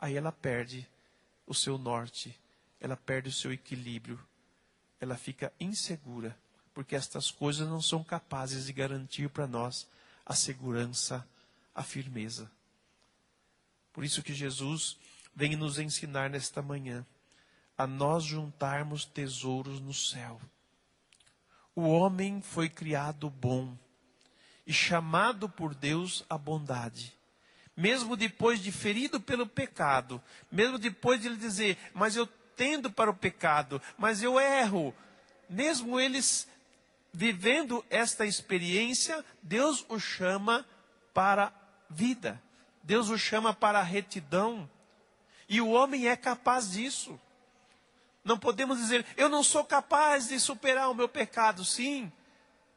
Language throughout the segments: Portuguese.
aí ela perde o seu norte, ela perde o seu equilíbrio, ela fica insegura, porque estas coisas não são capazes de garantir para nós a segurança, a firmeza. Por isso que Jesus vem nos ensinar nesta manhã a nós juntarmos tesouros no céu. O homem foi criado bom e chamado por Deus à bondade. Mesmo depois de ferido pelo pecado, mesmo depois de ele dizer, mas eu tendo para o pecado, mas eu erro. Mesmo eles vivendo esta experiência, Deus o chama para a vida. Deus o chama para a retidão. E o homem é capaz disso. Não podemos dizer, eu não sou capaz de superar o meu pecado. Sim,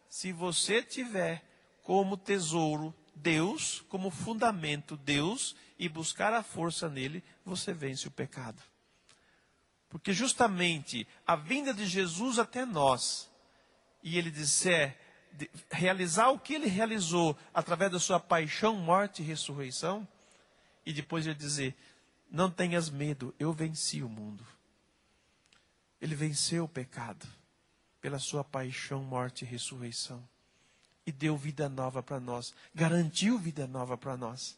se você tiver como tesouro Deus, como fundamento Deus, e buscar a força nele, você vence o pecado. Porque justamente a vinda de Jesus até nós, e ele disser, realizar o que ele realizou através da sua paixão, morte e ressurreição, e depois ele dizer, não tenhas medo, eu venci o mundo. Ele venceu o pecado pela sua paixão, morte e ressurreição. E deu vida nova para nós. Garantiu vida nova para nós.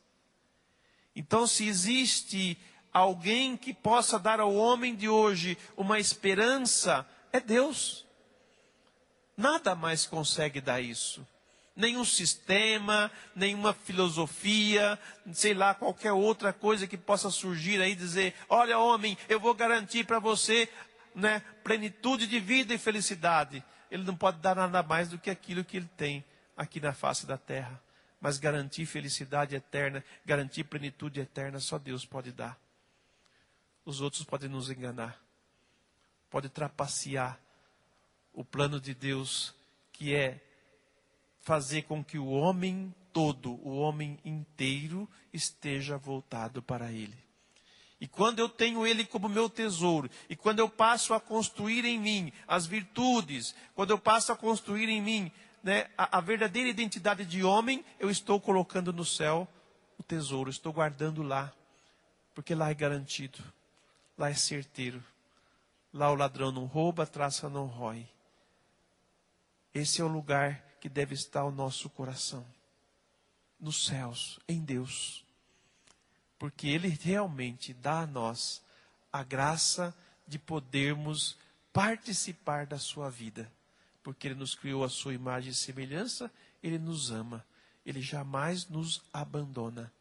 Então, se existe alguém que possa dar ao homem de hoje uma esperança, é Deus. Nada mais consegue dar isso. Nenhum sistema, nenhuma filosofia, sei lá, qualquer outra coisa que possa surgir aí e dizer, olha homem, eu vou garantir para você, né, plenitude de vida e felicidade. Ele não pode dar nada mais do que aquilo que ele tem aqui na face da terra. Mas garantir felicidade eterna, garantir plenitude eterna, só Deus pode dar. Os outros podem nos enganar. Pode trapacear o plano de Deus, que é fazer com que o homem todo, o homem inteiro, esteja voltado para Ele. E quando eu tenho Ele como meu tesouro, e quando eu passo a construir em mim as virtudes, quando eu passo a construir em mim, né, a verdadeira identidade de homem, eu estou colocando no céu o tesouro, estou guardando lá, porque lá é garantido, lá é certeiro, lá o ladrão não rouba, a traça não rói. Esse é o lugar que deve estar o nosso coração, nos céus, em Deus, porque Ele realmente dá a nós a graça de podermos participar da sua vida. Porque Ele nos criou a sua imagem e semelhança, Ele nos ama, Ele jamais nos abandona.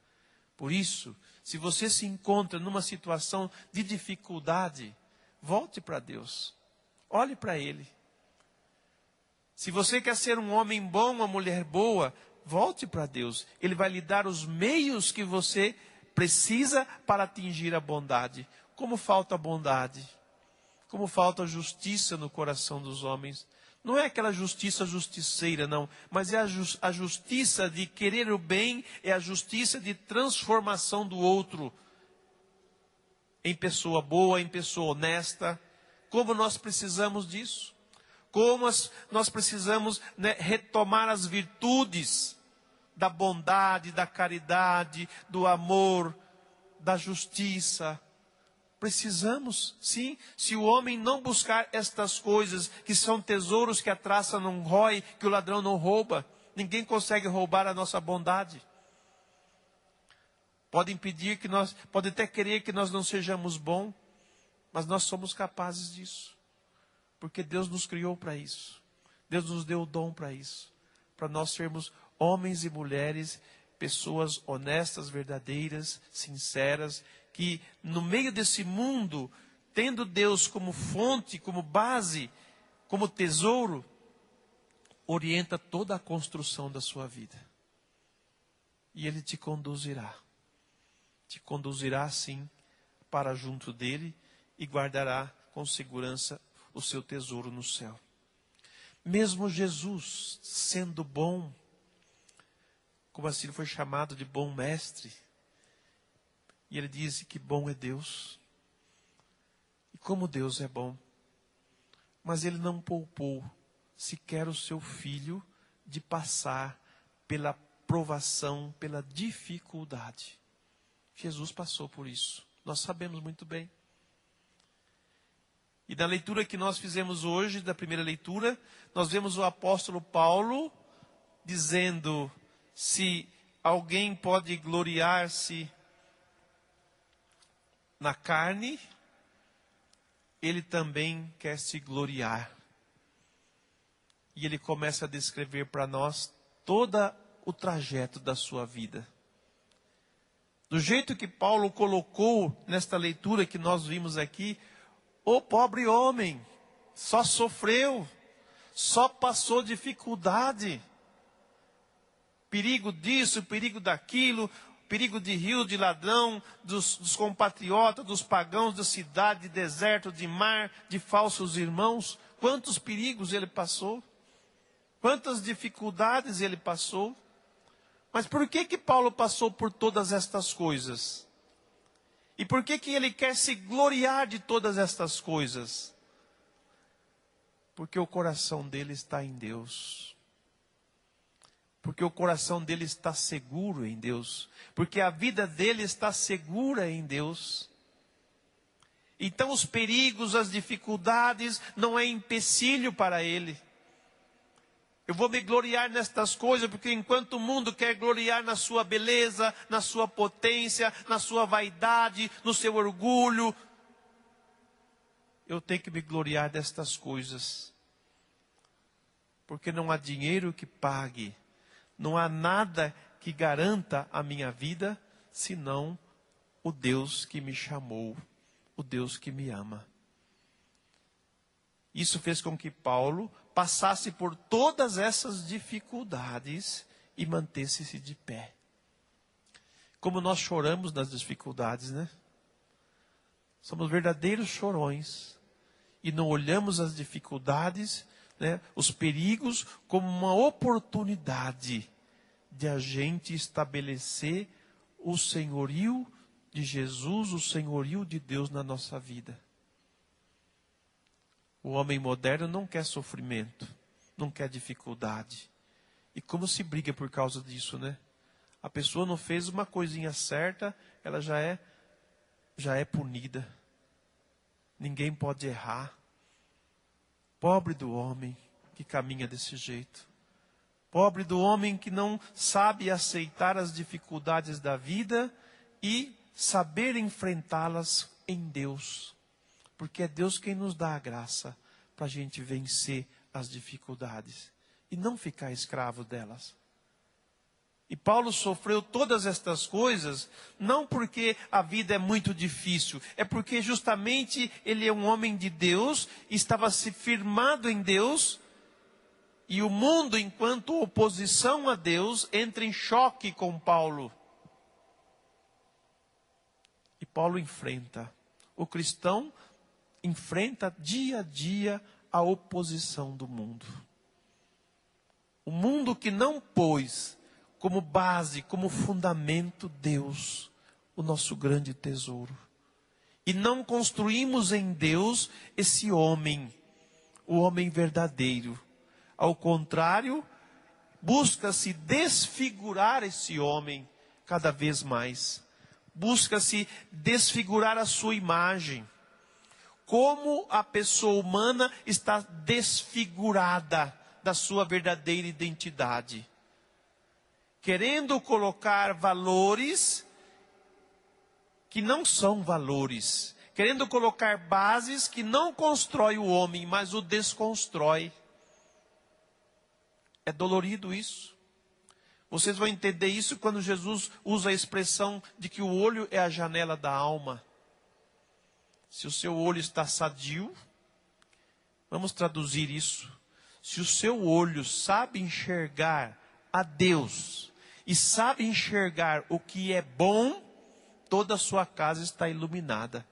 Por isso, se você se encontra numa situação de dificuldade, volte para Deus, olhe para Ele. Se você quer ser um homem bom, uma mulher boa, volte para Deus. Ele vai lhe dar os meios que você precisa para atingir a bondade. Como falta bondade, como falta justiça no coração dos homens. Não é aquela justiça justiceira, não. Mas é a justiça de querer o bem, é a justiça de transformação do outro em pessoa boa, em pessoa honesta. Como nós precisamos disso. Como nós precisamos, né, retomar as virtudes da bondade, da caridade, do amor, da justiça. Precisamos, sim. Se o homem não buscar estas coisas, que são tesouros que a traça não rói, que o ladrão não rouba, ninguém consegue roubar a nossa bondade. Pode impedir que nós, pode até querer que nós não sejamos bons, mas nós somos capazes disso. Porque Deus nos criou para isso. Deus nos deu o dom para isso. Para nós sermos homens e mulheres, pessoas honestas, verdadeiras, sinceras, que no meio desse mundo, tendo Deus como fonte, como base, como tesouro, orienta toda a construção da sua vida. E Ele te conduzirá. Te conduzirá sim para junto dEle e guardará com segurança o seu tesouro no céu. Mesmo Jesus, sendo bom, como assim ele foi chamado de bom mestre, e ele diz que bom é Deus, e como Deus é bom, mas ele não poupou sequer o seu filho de passar pela provação, pela dificuldade. Jesus passou por isso. Nós sabemos muito bem. E na leitura que nós fizemos hoje, da primeira leitura, nós vemos o apóstolo Paulo dizendo: se alguém pode gloriar-se na carne, ele também quer se gloriar. E ele começa a descrever para nós todo o trajeto da sua vida. Do jeito que Paulo colocou nesta leitura que nós vimos aqui, o pobre homem só sofreu, só passou dificuldade. Perigo disso, perigo daquilo, perigo de rio, de ladrão, dos compatriotas, dos pagãos, da cidade, de deserto, de mar, de falsos irmãos. Quantos perigos ele passou, quantas dificuldades ele passou. Mas por que Paulo passou por todas estas coisas? E por que ele quer se gloriar de todas estas coisas? Porque o coração dele está em Deus. Porque o coração dele está seguro em Deus. Porque a vida dele está segura em Deus. Então os perigos, as dificuldades não é empecilho para ele. Eu vou me gloriar nestas coisas, porque enquanto o mundo quer gloriar na sua beleza, na sua potência, na sua vaidade, no seu orgulho, eu tenho que me gloriar destas coisas. Porque não há dinheiro que pague, não há nada que garanta a minha vida, senão o Deus que me chamou, o Deus que me ama. Isso fez com que Paulo passasse por todas essas dificuldades e mantesse-se de pé. Como nós choramos nas dificuldades, né? Somos verdadeiros chorões. E não olhamos as dificuldades, né, os perigos, como uma oportunidade de a gente estabelecer o senhorio de Jesus, o senhorio de Deus na nossa vida. O homem moderno não quer sofrimento, não quer dificuldade. E como se briga por causa disso, né? A pessoa não fez uma coisinha certa, ela já é punida. Ninguém pode errar. Pobre do homem que caminha desse jeito. Pobre do homem que não sabe aceitar as dificuldades da vida e saber enfrentá-las em Deus. Porque é Deus quem nos dá a graça para a gente vencer as dificuldades e não ficar escravo delas. E Paulo sofreu todas estas coisas, não porque a vida é muito difícil, é porque justamente ele é um homem de Deus, estava se firmado em Deus, e o mundo, enquanto oposição a Deus, entra em choque com Paulo. E Paulo enfrenta. O cristão enfrenta dia a dia a oposição do mundo. O mundo que não pôs como base, como fundamento Deus, o nosso grande tesouro. E não construímos em Deus esse homem, o homem verdadeiro. Ao contrário, busca-se desfigurar esse homem cada vez mais. Busca-se desfigurar a sua imagem. Como a pessoa humana está desfigurada da sua verdadeira identidade. Querendo colocar valores que não são valores. Querendo colocar bases que não constrói o homem, mas o desconstrói. É dolorido isso. Vocês vão entender isso quando Jesus usa a expressão de que o olho é a janela da alma. Se o seu olho está sadio, vamos traduzir isso. Se o seu olho sabe enxergar a Deus e sabe enxergar o que é bom, toda a sua casa está iluminada.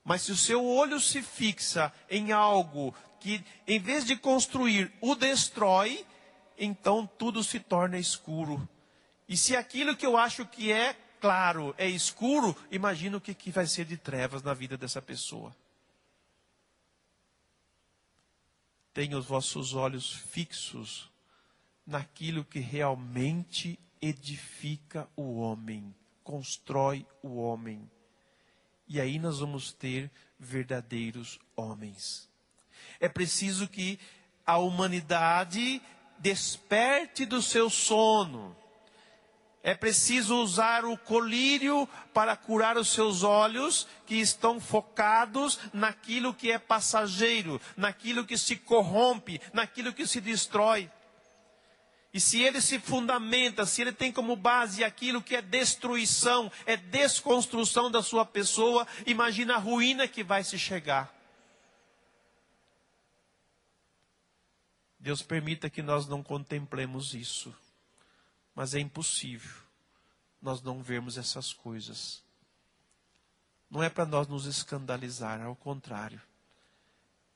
Mas se o seu olho se fixa em algo que, em vez de construir, o destrói, então tudo se torna escuro. E se aquilo que eu acho que é claro é escuro, imagina o que vai ser de trevas na vida dessa pessoa. Tenha os vossos olhos fixos naquilo que realmente edifica o homem, constrói o homem. E aí nós vamos ter verdadeiros homens. É preciso que a humanidade desperte do seu sono. É preciso usar o colírio para curar os seus olhos, que estão focados naquilo que é passageiro, naquilo que se corrompe, naquilo que se destrói. E se ele se fundamenta, se ele tem como base aquilo que é destruição, é desconstrução da sua pessoa, imagina a ruína que vai se chegar. Deus permita que nós não contemplemos isso. Mas é impossível nós não vermos essas coisas. Não é para nós nos escandalizar, ao contrário.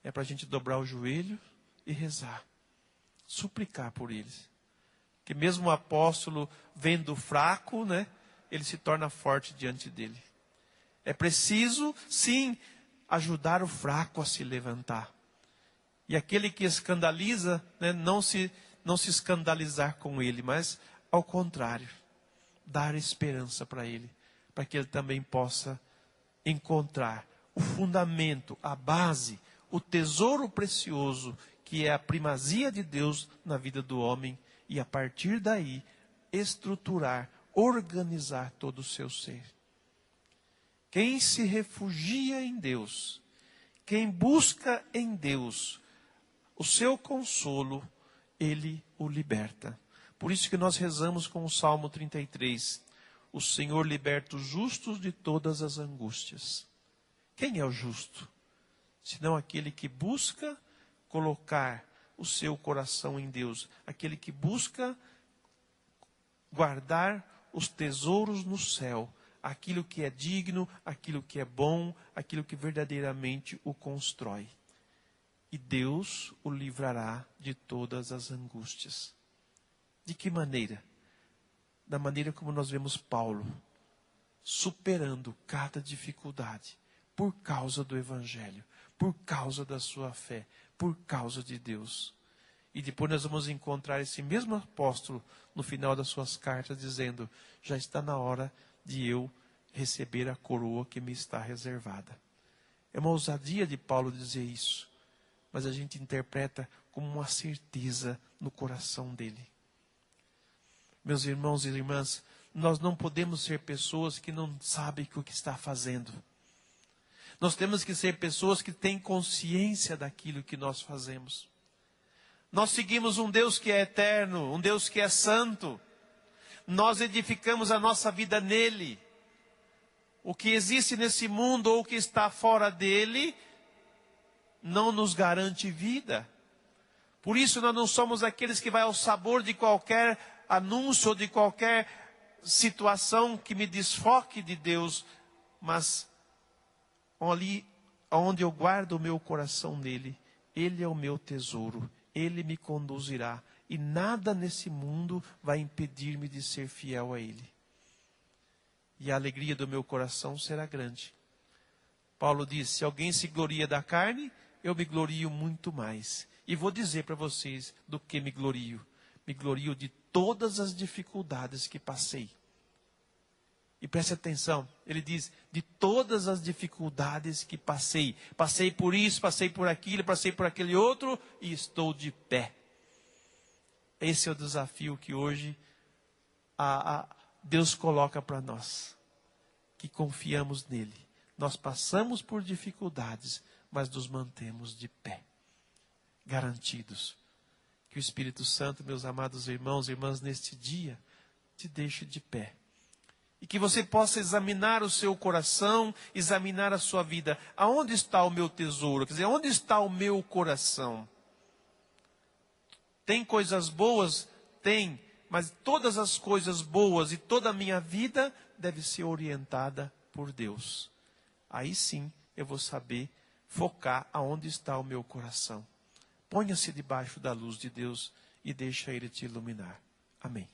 É para a gente dobrar o joelho e rezar. Suplicar por eles. Que mesmo o apóstolo, vendo fraco, né, ele se torna forte diante dele. É preciso, sim, ajudar o fraco a se levantar. E aquele que escandaliza, né, não se escandalizar com ele, mas ao contrário, dar esperança para ele, para que ele também possa encontrar o fundamento, a base, o tesouro precioso, que é a primazia de Deus na vida do homem, e a partir daí, estruturar, organizar todo o seu ser. Quem se refugia em Deus, quem busca em Deus o seu consolo, Ele o liberta. Por isso que nós rezamos com o Salmo 33. O Senhor liberta os justos de todas as angústias. Quem é o justo? Senão aquele que busca colocar o seu coração em Deus. Aquele que busca guardar os tesouros no céu. Aquilo que é digno, aquilo que é bom, aquilo que verdadeiramente o constrói. E Deus o livrará de todas as angústias. De que maneira? Da maneira como nós vemos Paulo superando cada dificuldade por causa do Evangelho, por causa da sua fé, por causa de Deus. E depois nós vamos encontrar esse mesmo apóstolo no final das suas cartas dizendo: já está na hora de eu receber a coroa que me está reservada. É uma ousadia de Paulo dizer isso, mas a gente interpreta como uma certeza no coração dele. Meus irmãos e irmãs, nós não podemos ser pessoas que não sabem o que está fazendo. Nós temos que ser pessoas que têm consciência daquilo que nós fazemos. Nós seguimos um Deus que é eterno, um Deus que é santo. Nós edificamos a nossa vida nele. O que existe nesse mundo ou o que está fora dele não nos garante vida. Por isso nós não somos aqueles que vai ao sabor de qualquer anúncio ou de qualquer situação que me desfoque de Deus, mas ali onde eu guardo o meu coração nele, ele é o meu tesouro, ele me conduzirá e nada nesse mundo vai impedir-me de ser fiel a ele. E a alegria do meu coração será grande. Paulo diz: se alguém se gloria da carne, eu me glorio muito mais. E vou dizer para vocês do que me glorio. Me glorio de todas as dificuldades que passei. E preste atenção, ele diz: de todas as dificuldades que passei. Passei por isso, passei por aquilo, passei por aquele outro e estou de pé. Esse é o desafio que hoje Deus coloca para nós. Que confiamos nele. Nós passamos por dificuldades, mas nos mantemos de pé. Garantidos. Que o Espírito Santo, meus amados irmãos e irmãs, neste dia, te deixe de pé. E que você possa examinar o seu coração, examinar a sua vida. Aonde está o meu tesouro? Quer dizer, onde está o meu coração? Tem coisas boas? Tem. Mas todas as coisas boas e toda a minha vida deve ser orientada por Deus. Aí sim eu vou saber focar aonde está o meu coração. Ponha-se debaixo da luz de Deus e deixa Ele te iluminar. Amém.